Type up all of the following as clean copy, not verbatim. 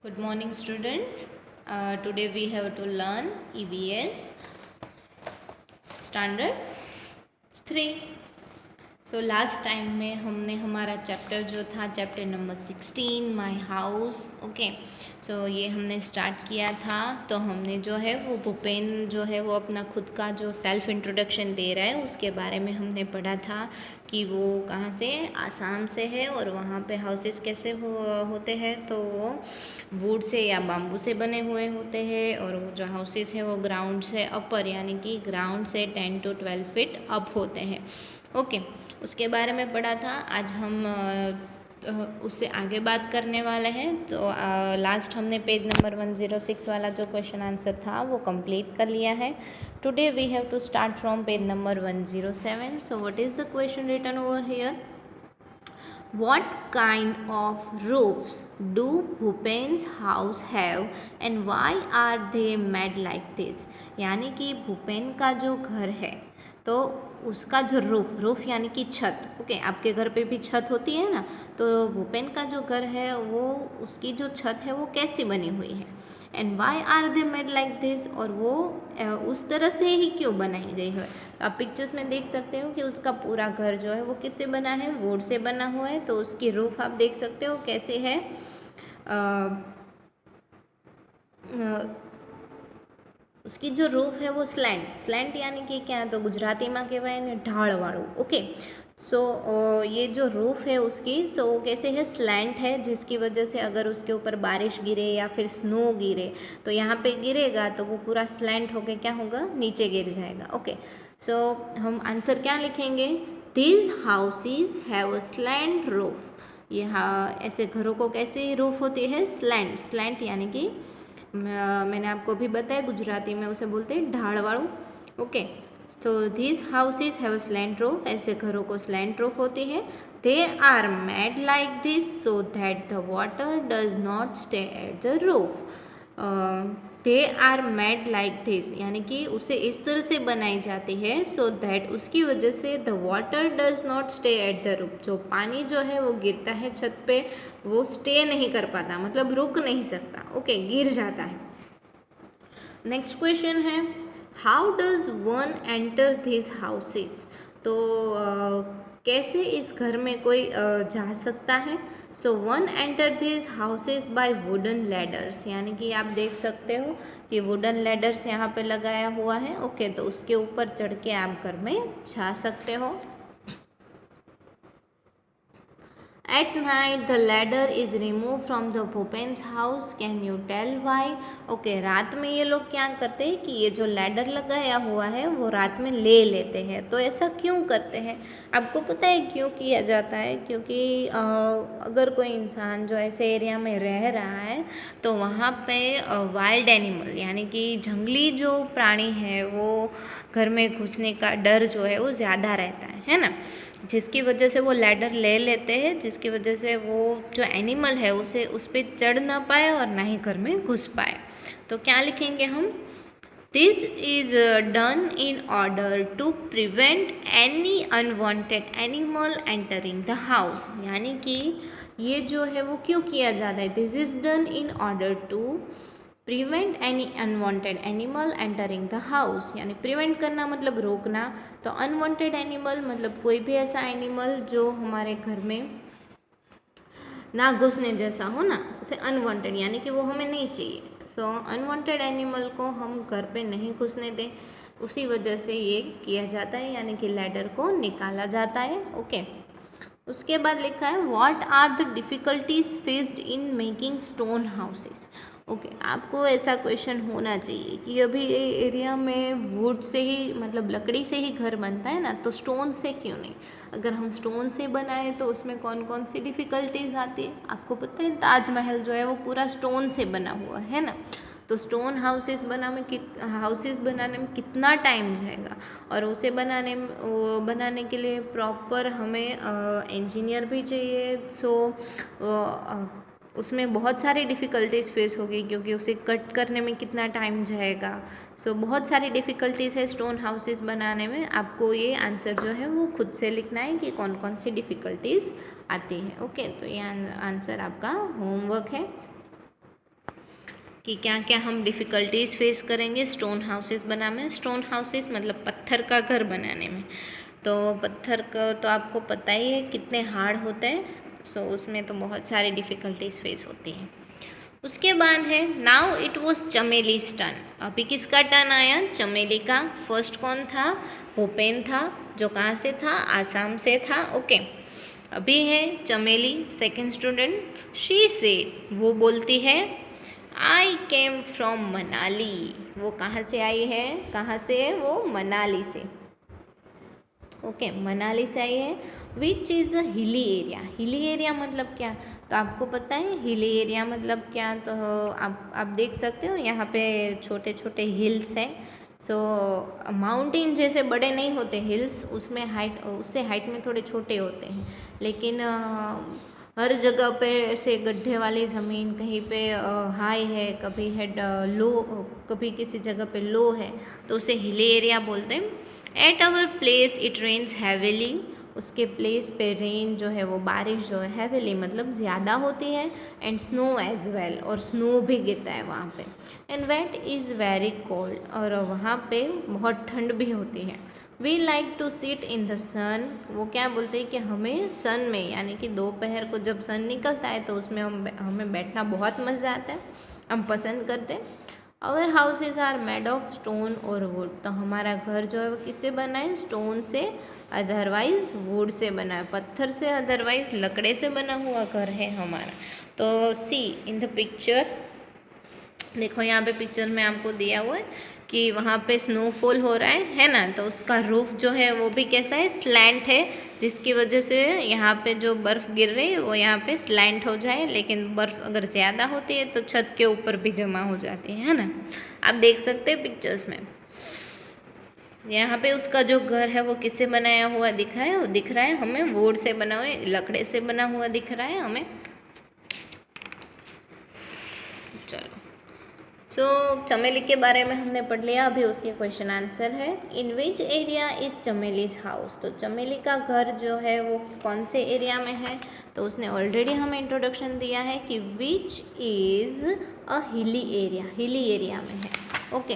Good morning students. Today we have to learn EVS standard 3. So last time में हमने हमारा chapter जो था chapter number 16 my house okay so ये हमने स्टार्ट किया था। तो हमने जो है वो भूपेन जो है वो अपना खुद का जो सेल्फ इंट्रोडक्शन दे रहा है उसके बारे में हमने पढ़ा था कि वो कहाँ से आसाम से है और वहाँ पे हाउसेस कैसे होते हैं। तो वो वुड से या बाम्बू से बने हुए होते हैं और वो जो हाउसेस है वो ग्राउंड से अपर यानी कि ग्राउंड से 10 to 12 फीट अप होते हैं। ओके उसके बारे में पढ़ा था। आज हम उससे आगे बात करने वाले हैं। तो लास्ट हमने पेज नंबर 106 वाला जो क्वेश्चन आंसर था वो कंप्लीट कर लिया है। Today we have to start from page number 107. So what is the question written over here? What kind of roofs do Bhupen's house have and why are they made like this? यानी कि भूपेन का जो घर है तो उसका जो रूफ यानी कि छत ओके आपके घर पे भी छत होती है ना। तो भूपेन का जो घर है वो उसकी जो छत है वो कैसी बनी हुई है and why are they made like this और वो उस तरह से ही क्यों बनाई गई है। तो आप पिक्चर्स में देख सकते हो कि उसका पूरा घर जो है वो किससे बना है? वुड से बना हुआ है। तो उसकी रूफ आप देख सकते हो कैसे है। उसकी जो रूफ है वो स्लेंट यानी कि क्या तो गुजराती में कहवाय ने ढाल वालू ओके। सो ये जो रूफ है उसकी सो वो कैसे है? स्लैंट है जिसकी वजह से अगर उसके ऊपर बारिश गिरे या फिर स्नो गिरे तो यहाँ पे गिरेगा तो वो पूरा स्लैंट होके क्या होगा? नीचे गिर जाएगा ओके। सो हम आंसर क्या लिखेंगे? These houses have a slant roof. यहाँ ऐसे घरों को कैसे रूफ होती है? स्लैंट यानी कि मैंने आपको भी बताया गुजराती में उसे बोलते हैं ढाड़ वालू ओके। तो this houses have slant roof. ऐसे घरों को स्लैंट रूफ होती है। They are made like this so that the water does not stay at the roof. They are made like this यानी कि उसे इस तरह से बनाई जाती है सो दैट उसकी वजह से the water does not stay at the roof. जो पानी जो है वो गिरता है छत पे वो स्टे नहीं कर पाता मतलब रुक नहीं सकता ओके गिर जाता है। नेक्स्ट क्वेश्चन है how does one enter this houses? तो कैसे इस घर में कोई जा सकता है? So one enter this houses by wooden ladders यानी कि आप देख सकते हो कि वुडन लैडर्स यहाँ पे लगाया हुआ है ओके। तो उसके ऊपर चढ़ के आप घर में जा सकते हो। At night the ladder is removed from the Bhupen's house. Can you tell why? Okay रात में ये लोग क्या करते हैं कि ये जो लैडर लगाया हुआ है वो रात में ले लेते हैं। तो ऐसा क्यों करते हैं? आपको पता है क्यों किया जाता है? क्योंकि अगर कोई इंसान जो ऐसे एरिया में रह रहा है तो वहाँ पे वाइल्ड एनिमल यानी कि जंगली जो प्राणी है वो घर में घुसने का डर जो है वो ज़्यादा रहता है ना। जिसकी वजह से वो लैडर ले लेते हैं जिसकी वजह से वो जो एनिमल है उसे उस पर चढ़ ना पाए और ना ही घर में घुस पाए। तो क्या लिखेंगे हम? This is done in order to prevent any unwanted animal entering the house यानी कि ये जो है वो क्यों किया जाता है? This is done in order to prevent any unwanted animal entering the house यानी प्रिवेंट करना मतलब रोकना। तो अनवांटेड एनिमल मतलब कोई भी ऐसा एनिमल जो हमारे घर में ना घुसने जैसा हो ना उसे अनवांटेड यानी कि वो हमें नहीं चाहिए। सो अनवांटेड एनिमल को हम घर पे नहीं घुसने दें उसी वजह से ये किया जाता है यानी कि लैडर को निकाला जाता है ओके। उसके बाद लिखा है what are the difficulties faced in making stone houses. Okay आपको ऐसा क्वेश्चन होना चाहिए कि अभी ये एरिया में वुड से ही मतलब लकड़ी से ही घर बनता है ना तो स्टोन से क्यों नहीं? अगर हम स्टोन से बनाए तो उसमें कौन कौन सी डिफ़िकल्टीज आती है? आपको पता है ताजमहल जो है वो पूरा स्टोन से बना हुआ है ना। तो स्टोन हाउसेस बनाने में कितना टाइम जाएगा और उसे बनाने के लिए प्रॉपर हमें इंजीनियर भी चाहिए। सो उसमें बहुत सारी डिफ़िकल्टीज़ फेस होगी क्योंकि उसे कट करने में कितना टाइम जाएगा। सो बहुत सारी डिफ़िकल्टीज़ है स्टोन हाउसेस बनाने में। आपको ये आंसर जो है वो खुद से लिखना है कि कौन कौन सी डिफ़िकल्टीज़ आती है ओके। तो ये आंसर आपका होमवर्क है। कि क्या क्या हम डिफ़िकल्टीज फेस करेंगे स्टोन हाउसेस बनाने में। स्टोन हाउसेस मतलब पत्थर का घर बनाने में। तो पत्थर का तो आपको पता ही है कितने हार्ड होते हैं, सो उसमें तो बहुत सारी डिफ़िकल्टीज फेस होती हैं। उसके बाद है नाउ इट वॉज चमेलीज टर्न। अभी किसका टर्न आया? चमेली का। फर्स्ट कौन था? भूपेन था, जो कहाँ से था? आसाम से था। ओके, अभी है चमेली सेकंड स्टूडेंट। शी सेड, वो बोलती है आई केम फ्रॉम मनाली। वो कहाँ से आई है? कहाँ से? वो मनाली से। ओके, मनाली से आई है। Which is a hilly area. Hilly area मतलब क्या? तो आपको पता है हिली एरिया मतलब क्या? तो आप देख सकते हो यहाँ पे छोटे छोटे हिल्स हैं। सो माउंटेन जैसे बड़े नहीं होते हिल्स, उसमें हाइट, उससे हाइट में थोड़े छोटे होते हैं, लेकिन हर जगह पे ऐसे गड्ढे वाली ज़मीन, कहीं पे हाई है, कभी है लो, कभी किसी जगह पे लो है, तो उसे हिली एरिया बोलते हैं। At our place it rains heavily. उसके प्लेस पे रेन जो है वो बारिश जो है हैविली मतलब ज़्यादा होती है। एंड स्नो एज वेल, और स्नो भी गिरता है वहाँ पे। And wet is very cold, और वहाँ पे बहुत ठंड भी होती है। We like to sit in the sun. वो क्या बोलते हैं कि हमें सन में, यानी कि दोपहर को जब सन निकलता है तो उसमें हमें बैठना बहुत मज़ा आता है, हम पसंद करते हैं। Our houses are made of stone और वुड। तो हमारा घर जो है वो किससे बना है? स्टोन से, अदरवाइज वुड से बना है, पत्थर से, अदरवाइज लकड़े से बना हुआ घर है हमारा। तो सी इन द पिक्चर, देखो यहाँ पे पिक्चर में आपको दिया हुआ है कि वहाँ पे स्नोफॉल हो रहा है ना, तो उसका रूफ जो है वो भी कैसा है? स्लैंट है, जिसकी वजह से यहाँ पे जो बर्फ़ गिर रही है वो यहाँ पे स्लैंट हो जाए, लेकिन बर्फ़ अगर ज़्यादा होती है तो छत के ऊपर भी जमा हो जाती है ना। आप देख सकते हैं पिक्चर्स में। यहाँ पे उसका जो घर है वो किससे बनाया हुआ दिख रहा है? वो दिख रहा है हमें वुड से बना हुआ, लकड़े से बना हुआ दिख रहा है हमें। चलो, चमेली के बारे में हमने पढ़ लिया, अभी उसके क्वेश्चन आंसर है। इन विच एरिया इज़ चमेलीज हाउस। तो चमेली का घर जो है वो कौन से एरिया में है? तो उसने ऑलरेडी हमें इंट्रोडक्शन दिया है कि which is a hilly area, hilly area में है। ओके,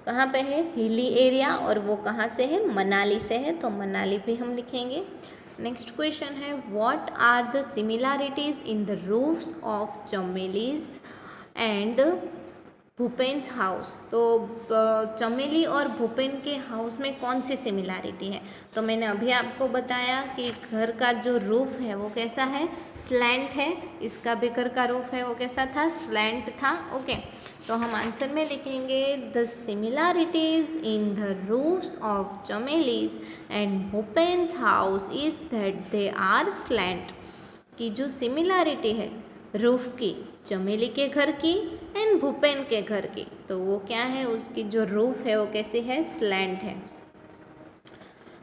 कहाँ पे है? हिली एरिया, और वो कहाँ से है? मनाली से है, तो मनाली भी हम लिखेंगे। नेक्स्ट क्वेश्चन है what are the similarities in the roofs of Chameli's and Bhupen's house. तो चमेली और भूपेन के हाउस में कौन सी सिमिलैरिटी है? तो मैंने अभी आपको बताया कि घर का जो रूफ है वो कैसा है? स्लैंट है। इसका भी घर का रूफ है वो कैसा था? स्लैंट था। ओके, तो हम आंसर में लिखेंगे the similarities in the roofs of Chameli's and Bhupen's house is that they are slant. की जो सिमिलैरिटी है रूफ की चमेली के घर की एंड भूपेन के घर की, तो वो क्या है? उसकी जो रूफ है वो कैसी है? स्लैंट है।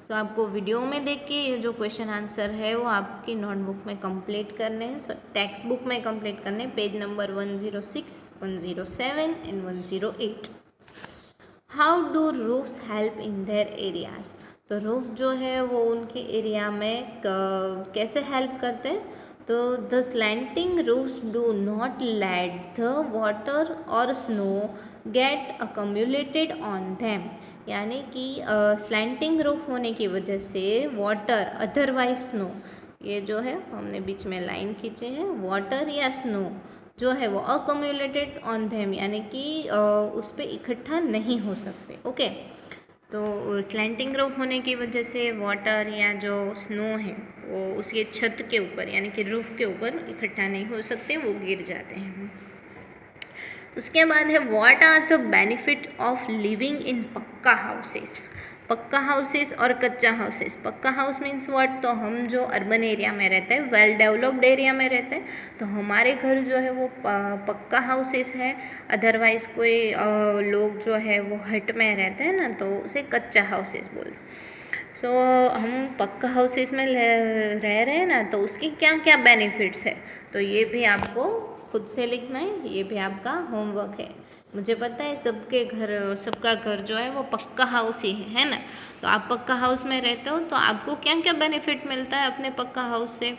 तो आपको वीडियो में देख के ये जो क्वेश्चन आंसर है वो आपकी नोटबुक में कंप्लीट करने हैं, टेक्स्ट बुक में कंप्लीट करने हैं, page number 106, 107 and 108। How do roofs help in their areas. तो रूफ जो है वो उनके एरिया में कैसे हेल्प करते हैं? तो the slanting roofs do not let the water और स्नो गेट अकम्युलेटेड ऑन देम। यानी कि स्लैंटिंग रूफ होने की वजह से वाटर अदरवाइज स्नो, ये जो है हमने बीच में लाइन खींचे हैं, वाटर या स्नो जो है वो अकम्युलेटेड ऑन देम, यानी कि उस पर इकट्ठा नहीं हो सकते। ओके, तो स्लैंटिंग रूफ होने की वजह से वाटर या जो स्नो है वो उसके छत के ऊपर यानी कि रूफ के ऊपर इकट्ठा नहीं हो सकते, वो गिर जाते हैं। उसके बाद है what are the benefit of living in pucca houses. पक्का हाउसेस और कच्चा हाउसेस। पक्का हाउस मीन्स व्हाट? तो हम जो अर्बन एरिया में रहते हैं, वेल डेवलप्ड एरिया में रहते हैं, तो हमारे घर जो है वो पक्का हाउसेस है। अदरवाइज़ कोई लोग जो है वो हट में रहते हैं ना, तो उसे कच्चा हाउसेस बोलते। सो हम पक्का हाउसेस में रह रहे हैं ना, तो उसकी क्या क्या बेनिफिट्स है, तो ये भी आपको खुद से लिखना है, ये भी आपका होमवर्क है। मुझे पता है सबका घर जो है वो पक्का हाउस ही है ना। तो आप पक्का हाउस में रहते हो तो आपको क्या क्या बेनिफिट मिलता है अपने पक्का हाउस से?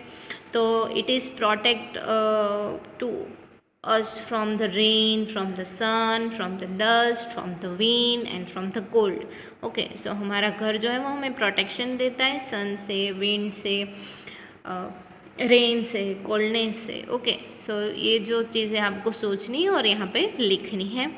तो it is protect to us from the rain, from the sun, from the dust, from the wind and from the cold. Okay so हमारा घर जो है वो हमें प्रोटेक्शन देता है सन से, विंड से, रेन से, कोल्डनेस से. ओके सो ये जो चीज़ें आपको सोचनी है और यहाँ पे लिखनी है.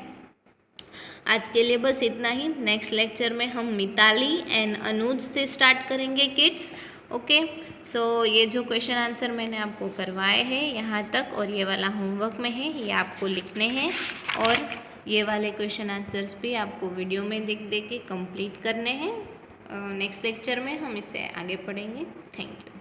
आज के लिए बस इतना ही. नेक्स्ट लेक्चर में हम मिताली एंड अनुज से स्टार्ट करेंगे किड्स. ओके सो ये जो क्वेश्चन आंसर मैंने आपको करवाए हैं यहाँ तक और ये वाला होमवर्क में है, ये आपको लिखने हैं और ये वाले क्वेश्चन आंसर्स भी आपको वीडियो में देख के कंप्लीट करने हैं. नेक्स्ट लेक्चर में हम इससे आगे पढ़ेंगे. Thank you.